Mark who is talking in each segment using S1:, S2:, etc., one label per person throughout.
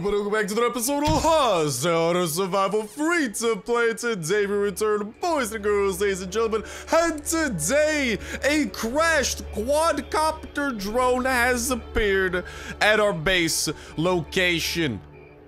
S1: everybody, welcome back to another episode of Hostile Survival Free to Play. Today we return, boys and girls, ladies and gentlemen, and today a crashed quadcopter drone has appeared at our base location.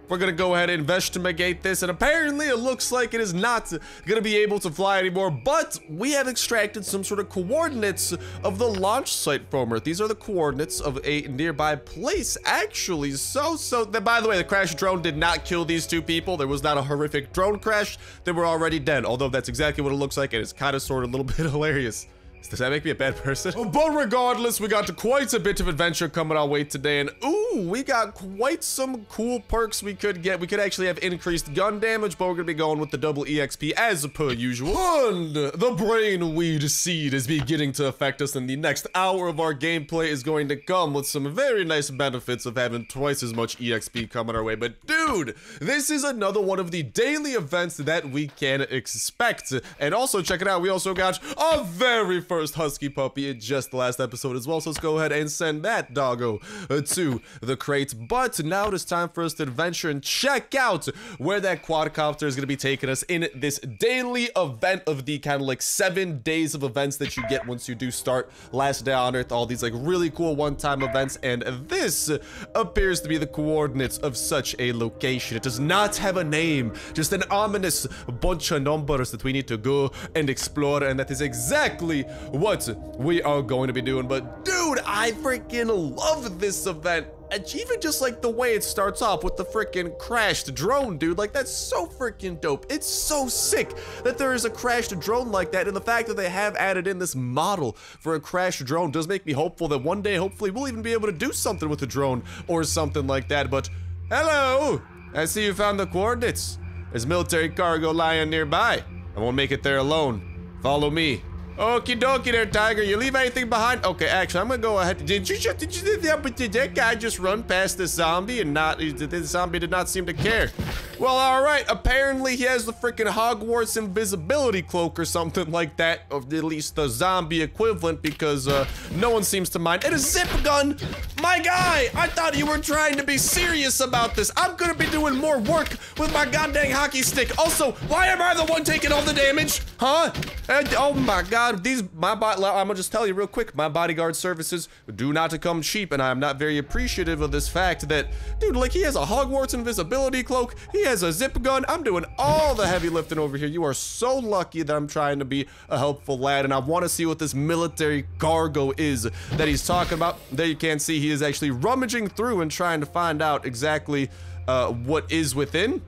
S1: We're gonna go ahead and investigate this, and apparently it looks like it is not gonna be able to fly anymore, but we have extracted some sort of coordinates of the launch site from Earth. These are the coordinates of a nearby place, actually. By the way, the crashed drone did not kill these two people. There was not a horrific drone crash. They were already dead, although that's exactly what it looks like, and it's kind of sort of a little bit hilarious. Does that make me a bad person? But regardless, we got quite a bit of adventure coming our way today, and ooh, we got quite some cool perks we could get. We could actually have increased gun damage, but we're gonna be going with the double EXP as per usual. And the brainweed seed is beginning to affect us, and the next hour of our gameplay is going to come with some very nice benefits of having twice as much EXP coming our way. But dude, this is another one of the daily events that we can expect. And also, check it out, we also got a very first husky puppy in just the last episode as well, so let's go ahead and send that doggo to the crate. But now it is time for us to adventure and check out where that quadcopter is going to be taking us in this daily event of the kind of like 7 days of events that you get once you do start Last Day on Earth, all these like really cool one-time events, and this appears to be the coordinates of such a location. It does not have a name, just an ominous bunch of numbers that we need to go and explore, and that is exactly what we are going to be doing. But dude, I freaking love this event. And even just like the way it starts off with the freaking crashed drone, dude, like that's so freaking dope. It's so sick that there is a crashed drone like that, and the fact that they have added in this model for a crashed drone does make me hopeful that one day, hopefully, we'll even be able to do something with a drone or something like that. But hello, I see you found the coordinates. There's military cargo lying nearby. I won't make it there alone. Follow me. Okie dokie there, Tiger. You leave anything behind? Okay, actually, I'm gonna go ahead. Did that guy just run past the zombie and the zombie did not seem to care? Well, all right. Apparently, he has the freaking Hogwarts invisibility cloak or something like that, or at least the zombie equivalent, because no one seems to mind. And a zip gun. My guy, I thought you were trying to be serious about this. I'm gonna be doing more work with my goddamn hockey stick. Also, why am I the one taking all the damage? Huh? And, oh my god. I'm gonna just tell you real quick, my bodyguard services do not come cheap, and I'm not very appreciative of this fact that, dude, like, he has a Hogwarts invisibility cloak, he has a zip gun, I'm doing all the heavy lifting over here. You are so lucky that I'm trying to be a helpful lad, and I want to see what this military cargo is that he's talking about. There you can see he is actually rummaging through and trying to find out exactly what is within.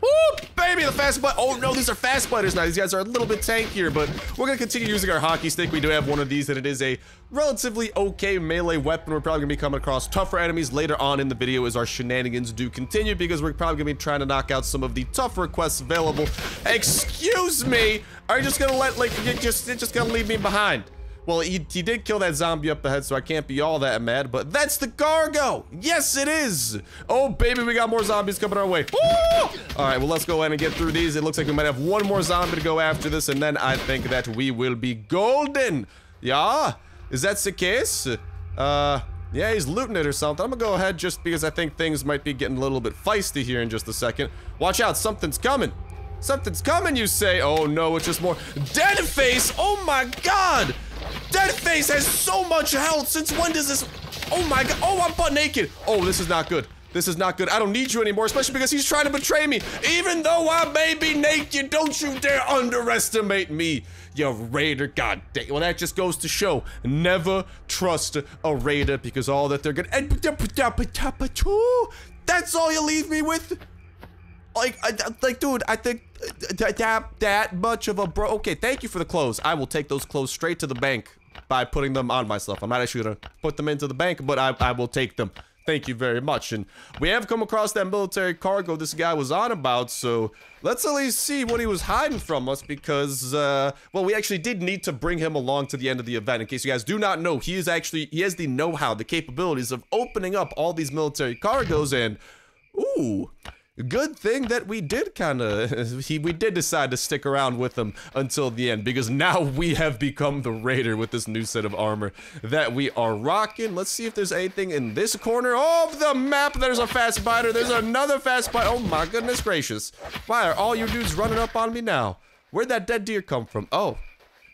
S1: Woo, baby, the fast butt. Oh no, these are fast butters now. These guys are a little bit tankier, but we're gonna continue using our hockey stick. We do have one of these, and it is a relatively okay melee weapon. We're probably gonna be coming across tougher enemies later on in the video as our shenanigans do continue, because we're probably gonna be trying to knock out some of the tougher quests available. Excuse me, are you just gonna let, like, you're just gonna leave me behind? Well, he did kill that zombie up ahead, so I can't be all that mad, but that's the cargo! Yes, it is! Oh, baby, we got more zombies coming our way. Woo! Alright, well, let's go ahead and get through these. It looks like we might have one more zombie to go after this, and then I think that we will be golden! Yeah? Is that the case? Yeah, he's looting it or something. I'm gonna go ahead just because I think things might be getting a little bit feisty here in just a second. Watch out, something's coming! Something's coming, you say? Oh, no, it's just more dead face! Oh, my God! Deadface has so much health. Since when does this? Oh my god. Oh, I'm butt naked. Oh, this is not good. This is not good. I don't need you anymore, especially because he's trying to betray me. Even though I may be naked, don't you dare underestimate me, you raider. God dang. Well, that just goes to show, never trust a raider, because all that they're gonna. That's all you leave me with? Like, dude, I think that much of a bro. Okay, thank you for the clothes. I will take those clothes straight to the bank by putting them on myself. I'm not actually gonna put them into the bank, but I will take them. Thank you very much. And we have come across that military cargo this guy was on about, so let's at least see what he was hiding from us, because, well, we actually did need to bring him along to the end of the event. In case you guys do not know, he has the know-how, the capabilities of opening up all these military cargos, and, ooh, good thing that we did we did decide to stick around with him until the end, because now we have become the raider with this new set of armor that we are rocking. Let's see if there's anything in this corner of the map. There's a fast biter. There's another fast biter. Oh my goodness gracious. Why are all you dudes running up on me now? Where'd that dead deer come from? Oh,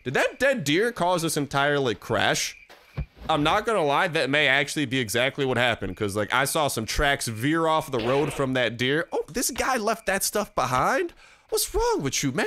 S1: did that dead deer cause this entire like crash? I'm not gonna lie, that may actually be exactly what happened, because like I saw some tracks veer off the road from that deer. Oh, this guy left that stuff behind? What's wrong with you, man?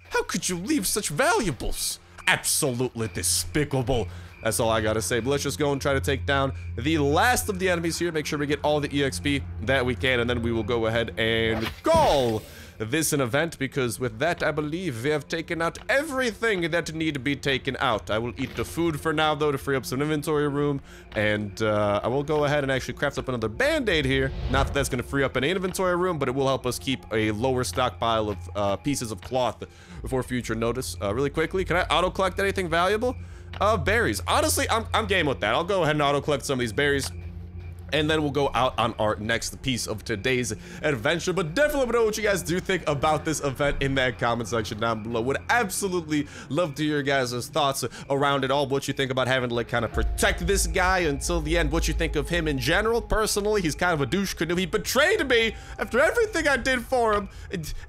S1: How could you leave such valuables? Absolutely despicable. That's all I gotta say, but let's just go and try to take down the last of the enemies here. Make sure we get all the EXP that we can, and then we will go ahead and call this an event, because with that I believe we have taken out everything that need to be taken out. I will eat the food for now though to free up some inventory room, and I will go ahead and actually craft up another band-aid here. Not that that's going to free up any inventory room, but it will help us keep a lower stockpile of pieces of cloth for future notice. Really quickly, can I auto collect anything valuable? Berries. Honestly, I'm game with that. I'll go ahead and auto collect some of these berries, and then we'll go out on our next piece of today's adventure. But definitely let me know what you guys do think about this event in that comment section down below. Would absolutely love to hear your guys' thoughts around it all. What you think about having to like kind of protect this guy until the end. What you think of him in general. Personally, he's kind of a douche canoe. He betrayed me after everything I did for him.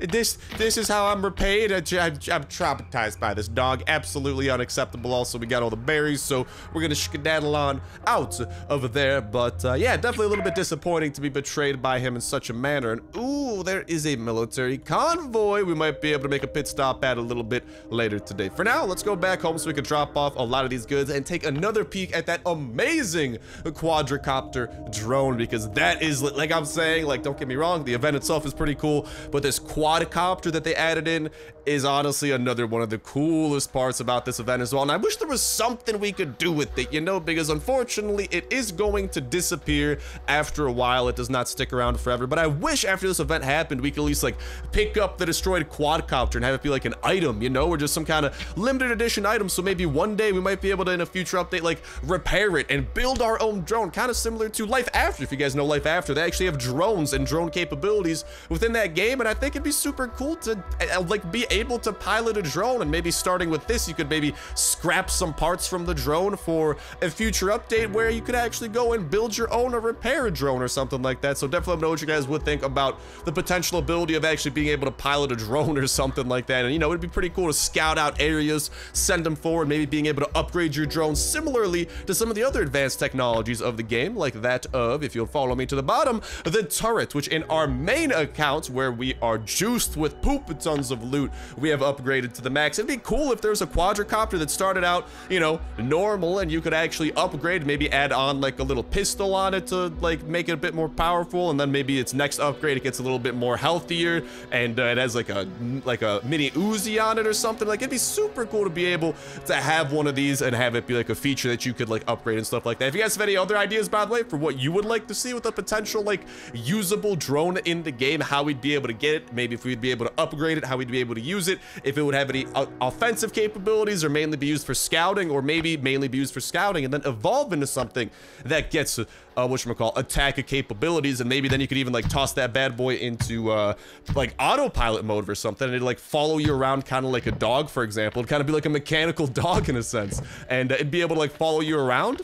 S1: This is how I'm repaid. I'm traumatized by this dog. Absolutely unacceptable. Also, we got all the berries, so we're gonna skedaddle on out of there. But yeah, definitely a little bit disappointing to be betrayed by him in such a manner. And ooh, there is a military convoy we might be able to make a pit stop at a little bit later today. For now, let's go back home so we can drop off a lot of these goods and take another peek at that amazing quadricopter drone, because that is, like I'm saying, like, don't get me wrong, the event itself is pretty cool, but this quadcopter that they added in is honestly another one of the coolest parts about this event as well. And I wish there was something we could do with it, you know, because unfortunately it is going to disappear after a while. It does not stick around forever, but I wish after this event happened we could at least like pick up the destroyed quadcopter and have it be like an item, you know, or just some kind of limited edition item. So maybe one day we might be able to, in a future update, like repair it and build our own drone, kind of similar to Life After. If you guys know Life After, they actually have drones and drone capabilities within that game, and I think it'd be super cool to like be able to pilot a drone. And maybe starting with this, you could maybe scrap some parts from the drone for a future update where you could actually go and build your own or repair a drone or something like that. So definitely let me know what you guys would think about the potential ability of actually being able to pilot a drone or something like that. And you know, it'd be pretty cool to scout out areas, send them forward, maybe being able to upgrade your drone similarly to some of the other advanced technologies of the game, like that of, if you'll follow me to the bottom, the turret, which in our main account where we are juiced with poop tons of loot, we have upgraded to the max. It'd be cool if there's a quadricopter that started out, you know, normal, and you could actually upgrade, maybe add on like a little pistol on it to like make it a bit more powerful, and then maybe its next upgrade it gets a little bit more healthier, and it has like a mini Uzi on it or something. Like, it'd be super cool to be able to have one of these and have it be like a feature that you could like upgrade and stuff like that. If you guys have any other ideas, by the way, for what you would like to see with a potential like usable drone in the game, how we'd be able to get it, maybe if we'd be able to upgrade it, how we'd be able to use it, if it would have any offensive capabilities or mainly be used for scouting, or maybe mainly be used for scouting and then evolve into something that gets whatchamacallit, attack capabilities, and maybe then you could even like toss that bad boy into like autopilot mode or something, and it'd like follow you around kind of like a dog, for example. It'd kind of be like a mechanical dog in a sense, and it'd be able to like follow you around.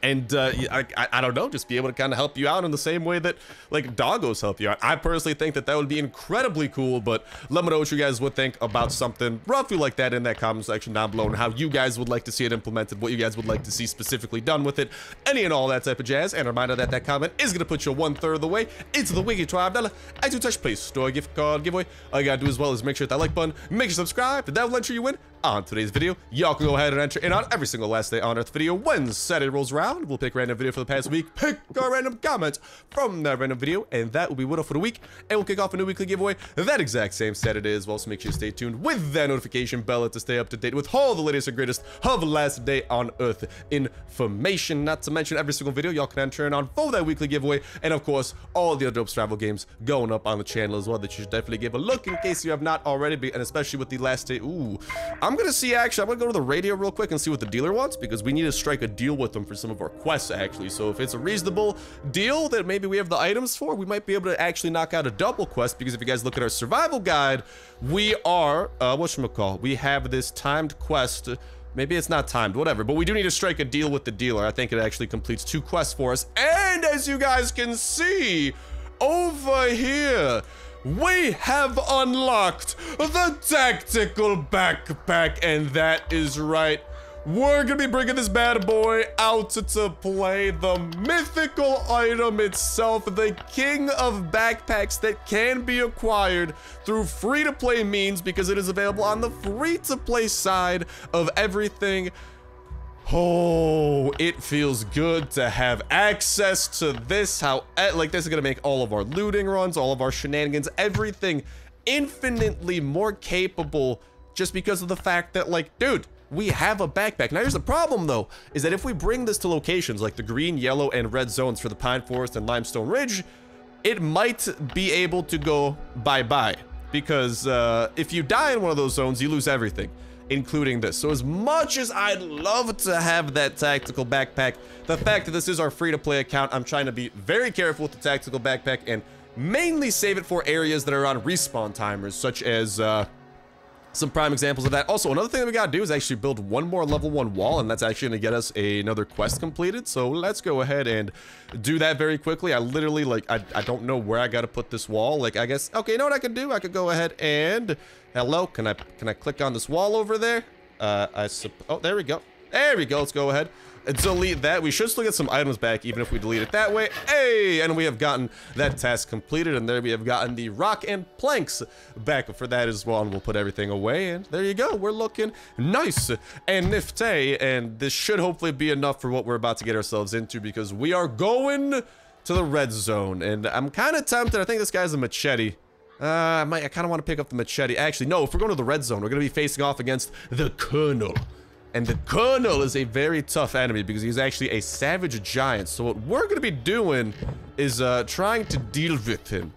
S1: And I don't know, just be able to kind of help you out in the same way that like doggos help you out. I personally think that that would be incredibly cool, but let me know what you guys would think about something roughly like that in that comment section down below, and how you guys would like to see it implemented, what you guys would like to see specifically done with it, any and all that type of jazz. And a reminder that that comment is going to put you 1/3 of the way into the wicked $12 iTunes Touch Play Store gift card giveaway. All you gotta do as well is make sure to hit that like button, make sure to subscribe, that will ensure you win on today's video. Y'all can go ahead and enter in on every single last day on Earth video. When Saturday rolls around, we'll pick a random video for the past week, pick our random comment from that random video, and that will be Widow for the week, and we'll kick off a new weekly giveaway that exact same Saturday as well. So make sure you stay tuned with that notification bell to stay up to date with all the latest and greatest of last day on Earth information. Not to mention every single video y'all can enter in on for that weekly giveaway, and of course all the other dope survival games going up on the channel as well that you should definitely give a look in case you have not already, and especially with the last day. Ooh, I'm gonna see, actually, I'm gonna go to the radio real quick and see what the dealer wants, because we need to strike a deal with them for some of our quests, actually. So if it's a reasonable deal that maybe we have the items for, we might be able to actually knock out a double quest, because if you guys look at our survival guide, we are, whatchamacall, we have this timed quest. Maybe it's not timed, whatever, but we do need to strike a deal with the dealer. I think it actually completes 2 quests for us. And as you guys can see, over here, we have unlocked the tactical backpack, and that is right. We're gonna be bringing this bad boy out to play, the mythical item itself, the king of backpacks that can be acquired through free-to-play means, because it is available on the free-to-play side of everything. Oh, it feels good to have access to this. How, like, this is gonna make all of our looting runs, all of our shenanigans, everything infinitely more capable, just because of the fact that, like, dude, we have a backpack. Now here's the problem though, is that if we bring this to locations like the green, yellow, and red zones for the Pine Forest and Limestone Ridge, it might be able to go bye-bye, because if you die in one of those zones, you lose everything, including this. So as much as I'd love to have that tactical backpack, the fact that this is our free-to-play account, I'm trying to be very careful with the tactical backpack and mainly save it for areas that are on respawn timers, such as some prime examples of that. Also, another thing that we gotta do is actually build one more level 1 wall, and that's actually gonna get us another quest completed. So let's go ahead and do that very quickly. I literally, like, I don't know where I gotta put this wall. Like, I guess, okay, you know what I could do? I could go ahead and, hello, can I click on this wall over there? Oh, there we go. There we go. Let's go ahead and delete that. We should still get some items back even if we delete it that way. Hey, and we have gotten that task completed, and there we have gotten the rock and planks back for that as well, and we'll put everything away, and there you go. We're looking nice and nifty, and this should hopefully be enough for what we're about to get ourselves into, because we are going to the red zone, and I'm kind of tempted. I think this guy's a machete. I kind of want to pick up the machete. Actually, no, if we're going to the red zone, we're going to be facing off against the Colonel. And the Colonel is a very tough enemy because he's actually a savage giant. So what we're going to be doing is trying to deal with him.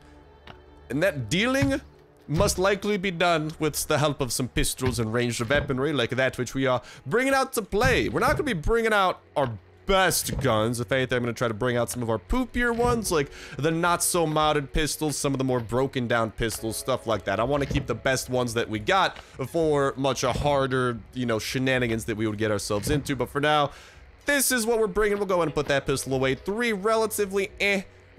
S1: And that dealing must likely be done with the help of some pistols and ranged weaponry like that which we are bringing out to play. We're not going to be bringing out our best guns. If anything, I'm going to try to bring out some of our poopier ones, like the not so modded pistols, some of the more broken down pistols, stuff like that. I want to keep the best ones that we got for much harder, you know, shenanigans that we would get ourselves into. But for now, this is what we're bringing. We'll go ahead and put that pistol away. 3 relatively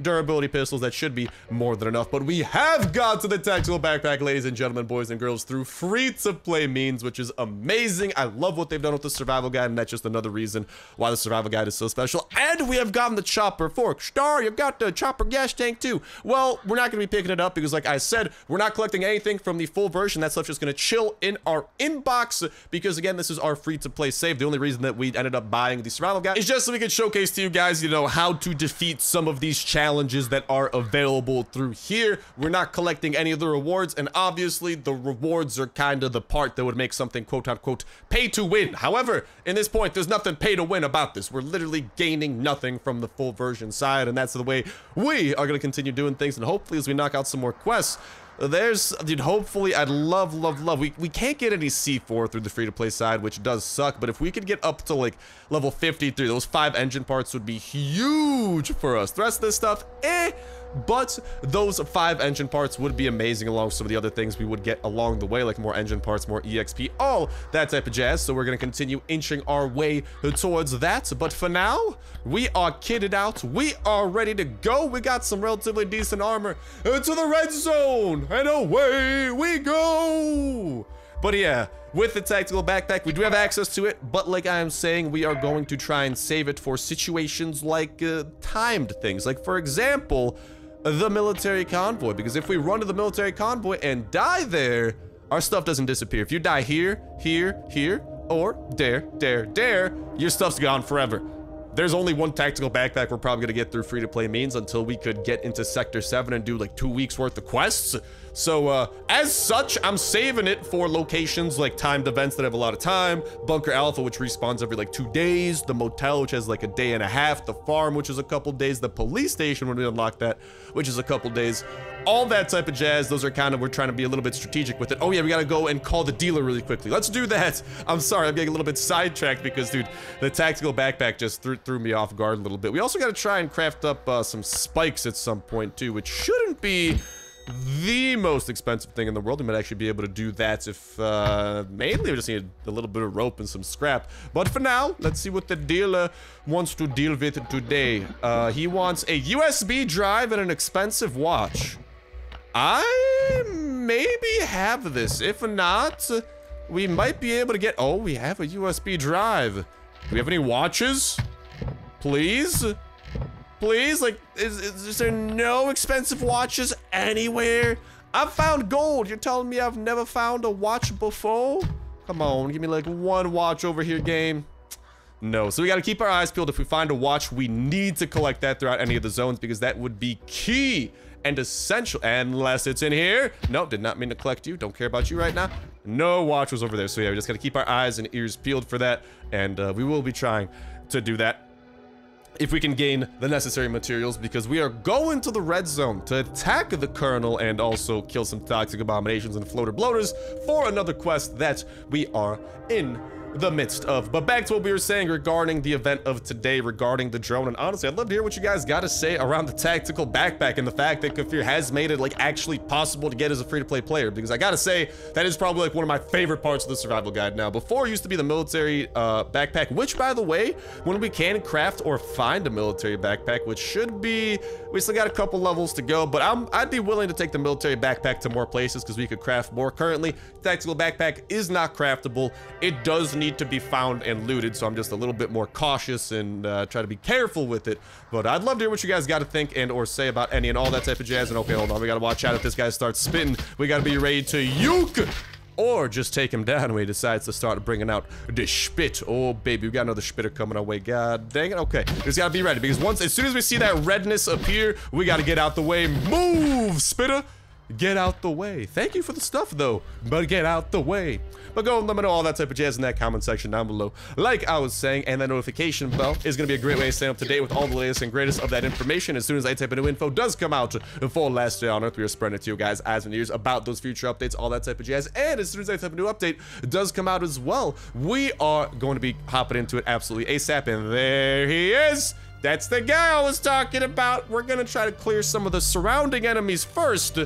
S1: durability pistols. That should be more than enough. But we have got to the tactical backpack, ladies and gentlemen, boys and girls, through free-to-play means, which is amazing. I love what they've done with the survival guide, and that's just another reason why the survival guide is so special. And we have gotten the chopper fork. Star, you've got the chopper gas tank too. Well, we're not going to be picking it up because, like I said, we're not collecting anything from the full version. That stuff's just going to chill in our inbox because, again, this is our free-to-play save. The only reason that we ended up buying the survival guide is just so we could showcase to you guys, you know, how to defeat some of these challenges that are available through here. We're not collecting any of the rewards, and obviously the rewards are kind of the part that would make something quote-unquote pay to win. However, in this point, there's nothing pay to win about this. We're literally gaining nothing from the full version side, and that's the way we are going to continue doing things. And hopefully, as we knock out some more quests, dude, hopefully, I'd love, we can't get any C4 through the free-to-play side, which does suck, but if we could get up to, like, level 53, those 5 engine parts would be huge for us. The rest of this stuff, but those 5 engine parts would be amazing along with some of the other things we would get along the way, like more engine parts, more EXP, all that type of jazz. So we're going to continue inching our way towards that. But for now, we are kitted out. We are ready to go. We got some relatively decent armor to the red zone, and away we go. But yeah, with the tactical backpack, we do have access to it, but like I am saying, we are going to try and save it for situations like timed things. Like, for example, the military convoy, because if we run to the military convoy and die there, our stuff doesn't disappear. If you die here, here, or there, your stuff's gone forever. there's only one tactical backpack we're probably gonna get through free-to-play means until we could get into Sector 7 and do like 2 weeks worth of quests. So as such, I'm saving it for locations like timed events that have a lot of time, Bunker Alpha, which respawns every like 2 days, the motel, which has like a day and a half, the farm, which is a couple days, the police station when we unlock that, which is a couple days, all that type of jazz. Those are kind of, we're trying to be a little bit strategic with it. Oh yeah, we gotta go and call the dealer really quickly. Let's do that. I'm sorry, I'm getting a little bit sidetracked because, dude, the tactical backpack just threw me off guard a little bit. We also gotta try and craft up some spikes at some point too, which shouldn't be the most expensive thing in the world. We might actually be able to do that if mainly we just need a little bit of rope and some scrap. But for now, let's see what the dealer wants to deal with today. He wants a USB drive and an expensive watch. I maybe have this. If not, we might be able to get, oh, we have a USB drive. Do we have any watches? Please? Please, like, is there no expensive watches anywhere? I've found gold. You're telling me I've never found a watch before? Come on, give me like one watch over here, game. No, so we got to keep our eyes peeled. If we find a watch, we need to collect that throughout any of the zones because that would be key and essential. Unless it's in here. No, did not mean to collect you. Don't care about you right now. No watch was over there. So yeah, we just got to keep our eyes and ears peeled for that. And we will be trying to do that if we can gain the necessary materials, because we are going to the red zone to attack the Colonel and also kill some toxic abominations and floater bloaters for another quest that we are in the midst of. But back to what we were saying regarding the event of today, regarding the drone. And honestly, I'd love to hear what you guys got to say around the tactical backpack and the fact that Kafir has made it like actually possible to get as a free-to-play player, because I gotta say that is probably like one of my favorite parts of the survival guide now. Before, it used to be the military backpack, which, by the way, when we can craft or find a military backpack, which should be, we still got a couple levels to go, but I'd be willing to take the military backpack to more places because we could craft more. Currently, tactical backpack is not craftable. It does need to be found and looted, so I'm just a little bit more cautious and try to be careful with it. But I'd love to hear what you guys got to think and or say about any and all that type of jazz. And okay, hold on, we gotta watch out if this guy starts spitting. We gotta be ready to uke or just take him down when he decides to start bringing out the spit. Oh baby, we got another spitter coming our way. God dang it. Okay, we just gotta be ready because as soon as we see that redness appear, we gotta get out the way. Move, spitter. Get out the way. Thank you for the stuff though, but get out the way. But go and let me know all that type of jazz in that comment section down below. Like I was saying, and that notification bell is going to be a great way to stay up to date with all the latest and greatest of that information. As soon as that type of new info does come out for Last Day on Earth, we are spreading it to you guys eyes and ears about those future updates, all that type of jazz. And as soon as that type of new update does come out as well, we are going to be hopping into it absolutely ASAP. And there he is. That's the guy I was talking about. We're going to try to clear some of the surrounding enemies first,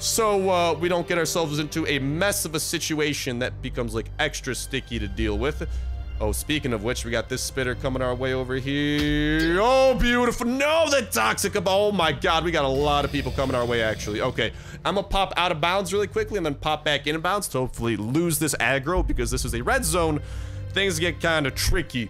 S1: so we don't get ourselves into a mess of a situation that becomes like extra sticky to deal with. Oh, speaking of which, we got this spitter coming our way over here. Oh, beautiful. No, the toxic. Oh my God, we got a lot of people coming our way actually. Okay, I'm gonna pop out of bounds really quickly and then pop back in bounds to hopefully lose this aggro, because this is a red zone. Things get kind of tricky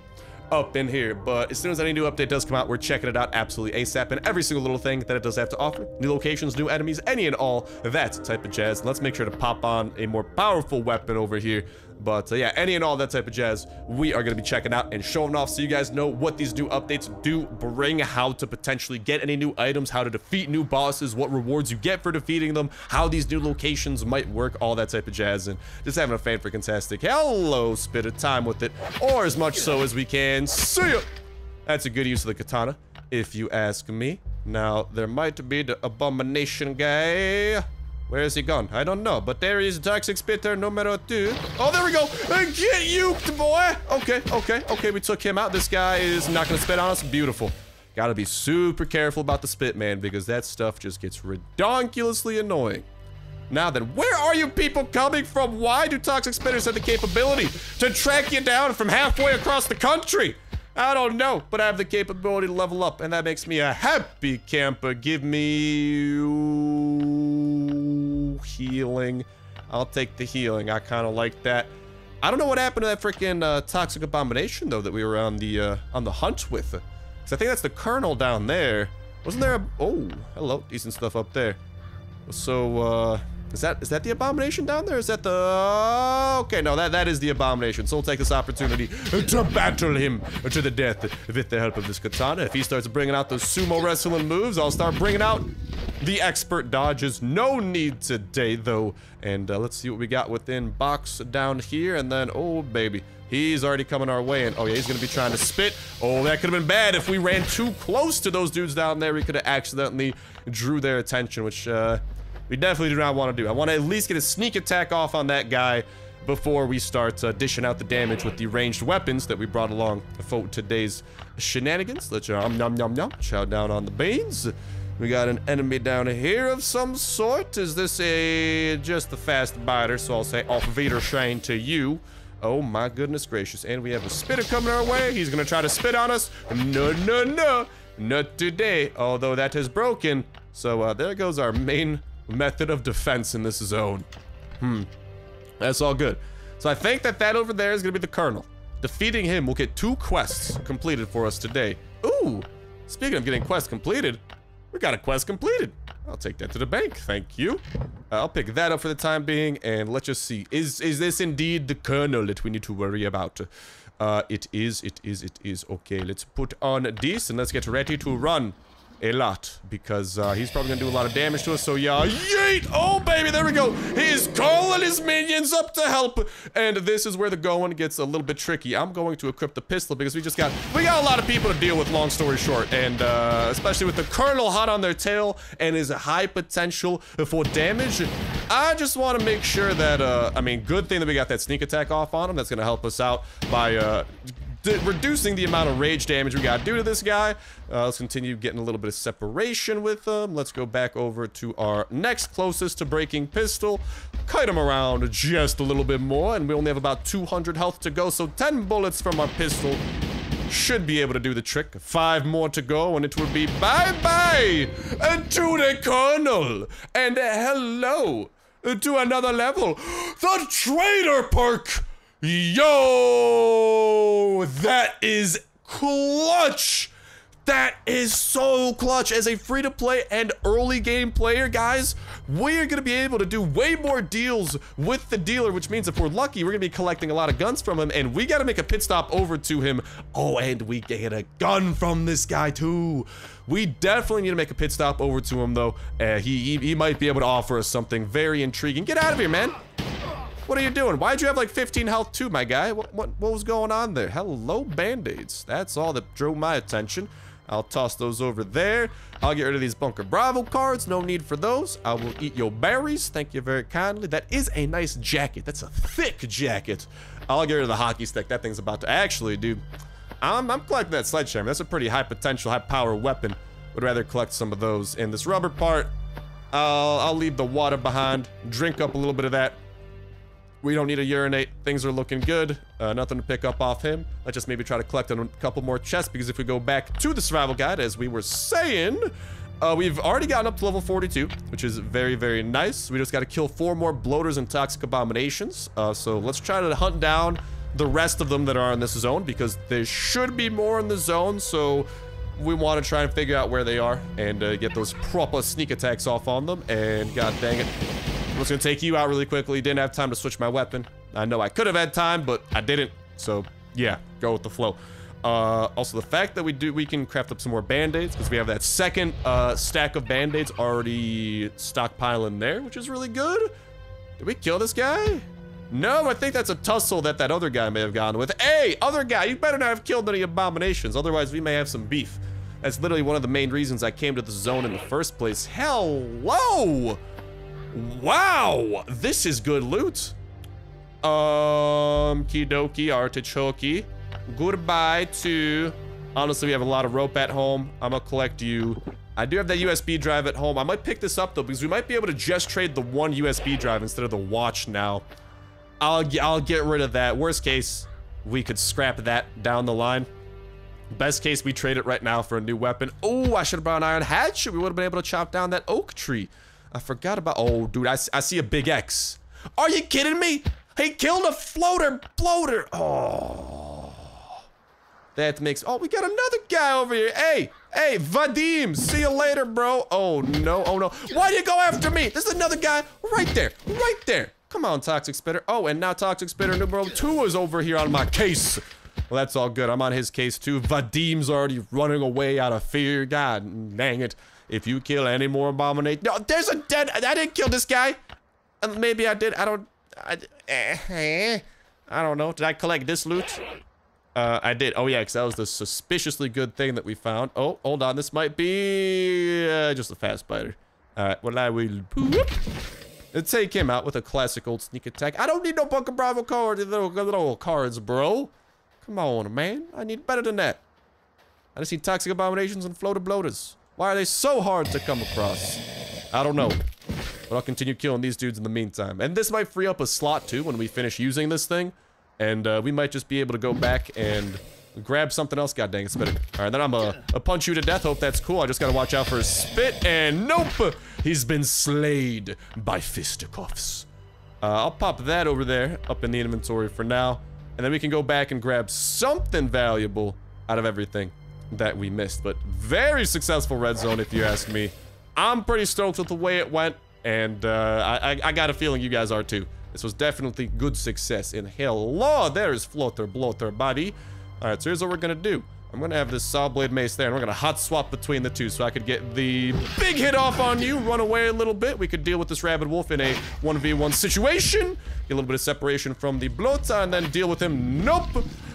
S1: up in here. But as soon as any new update does come out, we're checking it out absolutely ASAP, and every single little thing that it does have to offer. New locations, new enemies, any and all that type of jazz. Let's make sure to pop on a more powerful weapon over here. But yeah, any and all that type of jazz we are going to be checking out and showing off, so you guys know what these new updates do bring, how to potentially get any new items, how to defeat new bosses, what rewards you get for defeating them, how these new locations might work, all that type of jazz. And just having a fan-freaking-tastic hello spitter time with it, or as much so as we can. See ya! That's a good use of the katana, if you ask me. Now, there might be the abomination guy. Where is he gone? I don't know, but there is toxic spitter numero 2. Oh, there we go. Get uked, boy. Okay, we took him out. This guy is not gonna spit on us. Beautiful. Gotta be super careful about the spit, man, because that stuff just gets ridiculously annoying. Now then, where are you people coming from? Why do toxic spitters have the capability to track you down from halfway across the country? I don't know, but I have the capability to level up, and that makes me a happy camper. Give me healing. I'll take the healing. I kind of like that. I don't know what happened to that freaking toxic abomination though that we were on the hunt with. Cause I think that's the Colonel down there. Wasn't there a? Oh, hello, decent stuff up there. So Is that the abomination down there? Is that the... okay, no, that is the abomination. So we'll take this opportunity to battle him to the death with the help of this katana. If he starts bringing out those sumo wrestling moves, I'll start bringing out the expert dodges. No need today, though. And let's see what we got within box down here. And then, oh, baby. He's already coming our way, and oh yeah, he's gonna be trying to spit. Oh, that could have been bad if we ran too close to those dudes down there. We could have accidentally drew their attention, which we definitely do not want to do. I want to at least get a sneak attack off on that guy before we start dishing out the damage with the ranged weapons that we brought along for today's shenanigans. Let's chow down on the beans. We got an enemy down here of some sort. Is this just a fast biter? So I'll say auf Wiedersehen to you. Oh my goodness gracious. And we have a spitter coming our way. He's gonna try to spit on us. No, no, no. Not today. Although that is broken. So there goes our main method of defense in this zone. That's all good. So I think that over there is gonna be the Colonel. Defeating him will get 2 quests completed for us today. Ooh, speaking of getting quests completed, we got a quest completed. I'll take that to the bank, thank you. I'll pick that up for the time being, and let's just see. Is this indeed the Colonel that we need to worry about? It is. Okay, let's put on this, and let's get ready to run a lot, because he's probably gonna do a lot of damage to us, so yeah, yeet! Oh, baby, there we go! He's calling his minions up to help, and this is where the going gets a little bit tricky. I'm going to equip the pistol, because we got a lot of people to deal with, long story short, and especially with the Colonel hot on their tail, and his high potential for damage, I just want to make sure that, I mean, good thing that we got that sneak attack off on him. That's gonna help us out by, reducing the amount of rage damage we gotta do to this guy. Let's continue getting a little bit of separation with them. Let's go back over to our next closest to breaking pistol. Kite him around just a little bit more, and we only have about 200 health to go, so 10 bullets from our pistol should be able to do the trick. 5 more to go, and it will be bye-bye to the Colonel, and hello to another level. The Trader perk! Yo, that is clutch. That is so clutch. As a free-to-play and early game player, guys, we are going to be able to do way more deals with the dealer, which means if we're lucky, we're going to be collecting a lot of guns from him, and we got to make a pit stop over to him. Oh, and we get a gun from this guy too. We definitely need to make a pit stop over to him, though. He might be able to offer us something very intriguing. Get out of here, man. What are you doing? Why'd you have like 15 health too, my guy? What was going on there? Hello, band-aids. That's all that drew my attention. I'll toss those over there. I'll get rid of these Bunker Bravo cards. No need for those. I will eat your berries. Thank you very kindly. That is a nice jacket. That's a thick jacket. I'll get rid of the hockey stick. That thing's about to... Actually, dude, I'm collecting that sledgehammer. That's a pretty high potential, high power weapon. Would rather collect some of those. And this rubber part, I'll leave the water behind. Drink up a little bit of that. We don't need to urinate. Things are looking good. Nothing to pick up off him. Let's just maybe try to collect a couple more chests, because if we go back to the survival guide, as we were saying, we've already gotten up to level 42, which is very, very nice. We just got to kill 4 more bloaters and toxic abominations. So let's try to hunt down the rest of them that are in this zone, because there should be more in the zone. So we want to try and figure out where they are and get those proper sneak attacks off on them. And god dang it, I'm just gonna take you out really quickly. Didn't have time to switch my weapon. I know I could have had time, but I didn't. So yeah, go with the flow. Also the fact that we can craft up some more band-aids, because we have that second stack of band-aids already stockpiling there, which is really good. Did we kill this guy? No, I think that's a tussle that other guy may have gone with. Hey, other guy, you better not have killed any abominations, otherwise we may have some beef. That's literally one of the main reasons I came to the zone in the first place. Hello! Wow, this is good loot. Kidoki, artichoke. Goodbye to... Honestly, we have a lot of rope at home. I'm gonna collect you. I do have that USB drive at home. I might pick this up though, because we might be able to just trade the 1 USB drive instead of the watch now. I'll get rid of that. Worst case, we could scrap that down the line. Best case, we trade it right now for a new weapon. Oh, I should have brought an iron hatchet. We would have been able to chop down that oak tree. I forgot about... Oh, dude, I see a big X. Are you kidding me? He killed a bloater. Oh. That makes... Oh, we got another guy over here. Hey, Hey, Vadim, see you later, bro. Oh, no, oh, no. Why'd you go after me? There's another guy right there, right there. Come on, Toxic Spitter. Oh, and now Toxic Spitter number 2 is over here on my case. Well, that's all good. I'm on his case, too. Vadim's already running away out of fear. God dang it. If you kill any more abomination... No, there's a dead... I didn't kill this guy. Maybe I did. I don't know. Did I collect this loot? I did. Oh, yeah, because that was the suspiciously good thing that we found. Oh, hold on. This might be just a fast spider. All right. Well, I will take him out with a classic old sneak attack. I don't need no Bunker Bravo cards, little cards, bro. Come on, man. I need better than that. I just need toxic abominations and floater bloaters. Why are they so hard to come across? I don't know. But I'll continue killing these dudes in the meantime. And this might free up a slot, too, when we finish using this thing. And we might just be able to go back and grab something else. God dang it, Spitter. All right, then I'm a punch you to death. Hope that's cool. I just gotta watch out for his spit. And nope! He's been slayed by fisticuffs. I'll pop that over there, up in the inventory for now. And then we can go back and grab something valuable out of everything that we missed. But very successful red zone, if you ask me. I'm pretty stoked with the way it went. And I got a feeling you guys are too. This was definitely good success. And hello, there's Floater Bloater buddy. Alright, so here's what we're gonna do. I'm gonna have this saw blade mace there, and we're gonna hot swap between the two so I could get the big hit off on you, run away a little bit. We could deal with this rabid wolf in a 1v1 situation. Get a little bit of separation from the bloater, and then deal with him, nope,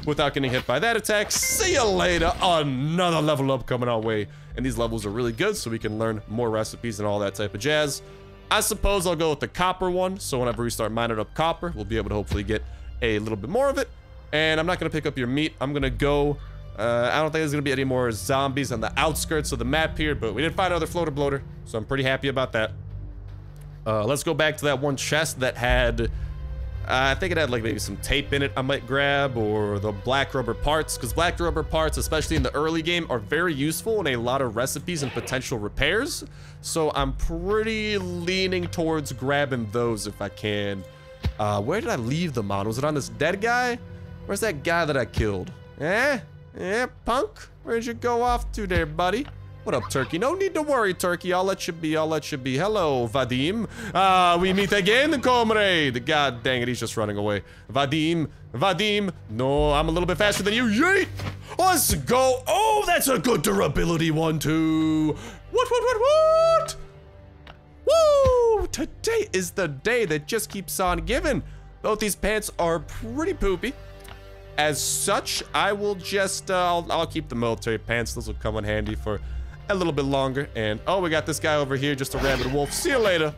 S1: without getting hit by that attack. See you later. Another level up coming our way. And these levels are really good, so we can learn more recipes and all that type of jazz. I suppose I'll go with the copper one, so whenever we start mining up copper, we'll be able to hopefully get a little bit more of it. And I'm not going to pick up your meat. I'm going to go... I don't think there's going to be any more zombies on the outskirts of the map here, but we did find another floater bloater, so I'm pretty happy about that. Let's go back to that one chest that had... I think it had like maybe some tape in it I might grab, or the black rubber parts, because black rubber parts, especially in the early game, are very useful in a lot of recipes and potential repairs. So I'm pretty leaning towards grabbing those if I can. Where did I leave them on? Was it on this dead guy? Where's that guy that I killed? Eh, punk? Where'd you go off to there, buddy? What up, Turkey? No need to worry, Turkey. I'll let you be. I'll let you be. Hello, Vadim. We meet again, comrade. God dang it, he's just running away. Vadim. No, I'm a little bit faster than you. Yeet. Let's go. Oh, that's a good durability one, too. What? Woo! Today is the day that just keeps on giving. Both these pants are pretty poopy. As such, I will just, I'll keep the military pants. Those will come in handy for a little bit longer. And oh, we got this guy over here, just a rabid wolf. See you later,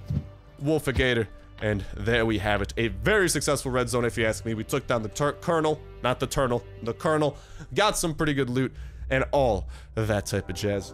S1: Wolfigator. And there we have it, a very successful red zone if you ask me. We took down the colonel, not the Turnal, the colonel. Got some pretty good loot and all that type of jazz.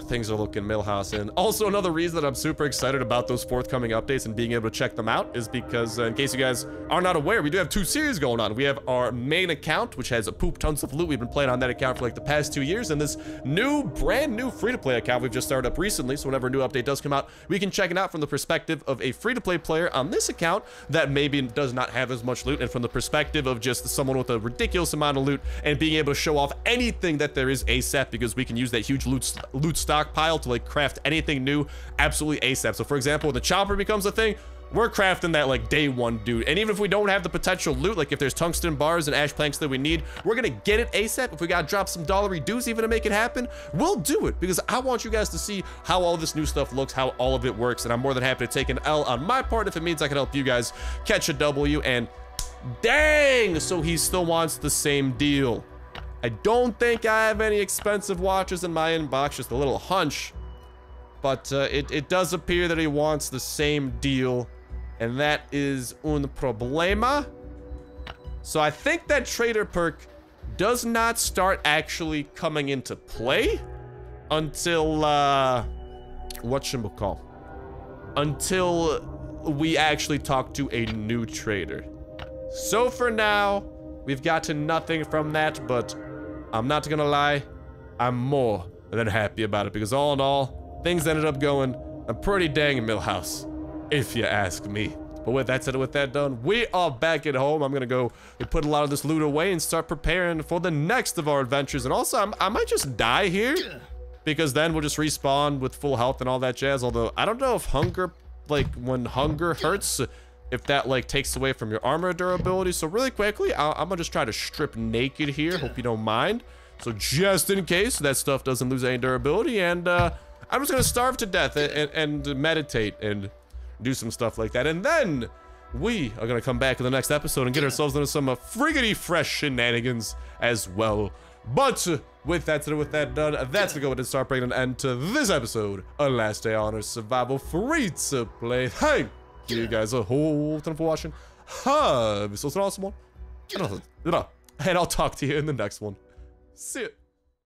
S1: Things are looking Millhouse. And also another reason that I'm super excited about those forthcoming updates and being able to check them out is because in case you guys are not aware, we do have 2 series going on. We have our main account, which has a poop tons of loot. We've been playing on that account for like the past 2 years, and this brand new free-to-play account we've just started up recently. So whenever a new update does come out, we can check it out from the perspective of a free-to-play player on this account that maybe does not have as much loot, and from the perspective of just someone with a ridiculous amount of loot and being able to show off anything that there is ASAP, because we can use that huge loot stockpile to like craft anything new absolutely ASAP. So for example, when the chopper becomes a thing, we're crafting that like day one, dude. And even if we don't have the potential loot, like if there's tungsten bars and ash planks that we need, we're gonna get it ASAP. If we gotta drop some dollary dues even to make it happen, we'll do it, because I want you guys to see how all this new stuff looks, how all of it works, and I'm more than happy to take an L on my part if it means I can help you guys catch a W. And dang, so he still wants the same deal. I don't think I have any expensive watches in my inbox, just a little hunch. But it does appear that he wants the same deal, and that is un problema. So I think that trader perk does not start actually coming into play until, whatchamacall, until we actually talk to a new trader. So for now, we've gotten nothing from that, but I'm not gonna lie, I'm more than happy about it, because all in all, things ended up going pretty dang Millhouse, if you ask me. But with that said, with that done, we are back at home. I'm gonna go and put a lot of this loot away and start preparing for the next of our adventures. And also, I might just die here, because then we'll just respawn with full health and all that jazz. Although, I don't know if hunger, like, when hunger hurts, if that, like, takes away from your armor durability. So really quickly, I'm gonna just try to strip naked here. Hope you don't mind. So just in case that stuff doesn't lose any durability. And I'm just gonna starve to death and meditate and do some stuff like that. And then we are gonna come back in the next episode and get ourselves into some friggity fresh shenanigans as well. But with that said, with that done, that's gonna go ahead and start bringing an end to this episode of Last Day on Earth Survival free to play. Thank you guys a whole ton for watching. Have yourselves an awesome one. And I'll talk to you in the next one. See ya.